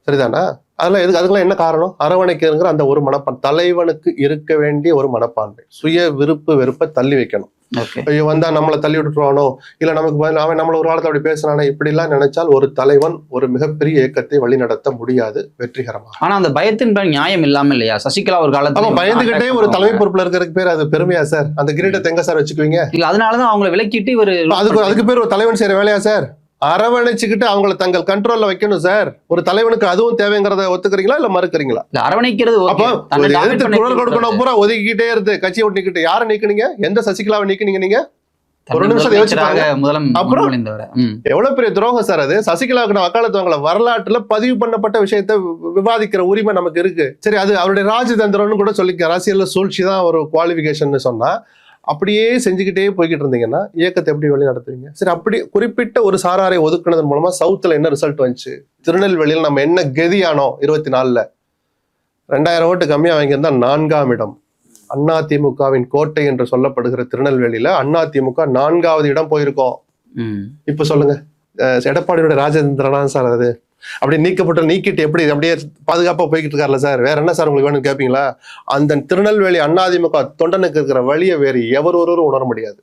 சரிதானா? அதெல்லாம் எதுக்கு? அதுக்கெல்லாம் என்ன காரணம்? அரவணைக்கிறங்கிற அந்த ஒரு மனப்பான்மை, தலைவனுக்கு இருக்க வேண்டிய ஒரு மனப்பான்மை. சுய விருப்பு வெறுப்பை தள்ளி வைக்கணும். ஐயோ வந்தா நம்மளை தள்ளி விட்டுருவானோ, இல்ல நமக்கு பதில் அவன் நம்மள ஒரு காலத்துல அப்படி பேசுறானே, இப்படி எல்லாம் நினைச்சால் ஒரு தலைவன் ஒரு மிகப்பெரிய இயக்கத்தை வழிநடத்த முடியாது வெற்றிகரமாக. ஆனா அந்த பயத்தின் நியாயம் இல்லாம இல்லையா? சசிகலா ஒரு காலத்துல பயந்துகிட்டே ஒரு தலைமை பொறுப்புல இருக்கிறதுக்கு பேர் அது பெருமையா சார்? அந்த கிரீடத்தை எங்க சார் வச்சுக்குவீங்க? இல்ல அதனாலதான் அவங்களை விலக்கிட்டு ஒரு அதுக்கு பேர் ஒரு தலைவன் செய்யற வேலையா சார்? அரவணைச்சுக்கிட்டு அவங்களை தங்கள் கண்ட்ரோல்ல வைக்கணும் சார். ஒரு தலைவனுக்கு அதுவும் தேவைங்கிறத ஒத்துக்கிறீங்களா இல்ல மறுக்கிறீங்களா? அரவணைக்கிறது குரல் கொடுக்கணும் பூரா ஒதுக்கிட்டே இருந்து கட்சியை விட்டு நீக்கிட்டு யாரை நீக்குனீங்க? எந்த சசிகலாவை நீக்குனீங்க? நீங்க ஒரு நிமிஷம் யோசிச்சாங்க. அப்புறம் எவ்வளவு பெரிய துரோகம் சார் அது? சசிகலாவுக்கு வக்காலத்து வாங்கல. வரலாற்றுல பதிவு பண்ணப்பட்ட விஷயத்தை விவாதிக்கிற உரிமை நமக்கு இருக்கு. சரி, அது அவருடைய ராஜதந்திரம்னு கூட சொல்லிக்க. அரசியல்ல சூழ்ச்சி தான் ஒரு குவாலிபிகேஷன் சொன்னா, அப்படியே செஞ்சுக்கிட்டே போய்கிட்டு இருந்தீங்கன்னா இயக்கத்தை எப்படி வழி நடத்துவீங்க? சரி, அப்படி குறிப்பிட்ட ஒரு சாராரை ஒதுக்குனதன் மூலமா சவுத்துல என்ன ரிசல்ட் வந்துச்சு? திருநெல்வேலியில் நம்ம என்ன கதியானோம்? 24ல 2000 ஓட்டு கம்மியா வாங்கியிருந்தா 4ஆம் இடம். அதிமுகவின் கோட்டை என்று சொல்லப்படுகிற திருநெல்வேலியில அதிமுக 4வது இடம் போயிருக்கோம். இப்ப சொல்லுங்க, எடப்பாடியோட ராஜேந்திரனா சார் அது? அப்படி நீக்கிட்டு எப்படி அப்படியே பாதுகாப்பா போய்கிட்டு இருக்காருல்ல சார்? வேற என்ன சார் உங்களுக்கு வேணும்னு கேட்பீங்களா? அந்த திருநெல்வேலி அதிமுக தொண்டனுக்கு இருக்கிற வழியை வேறு எவர் ஒருவரும் உணர முடியாது.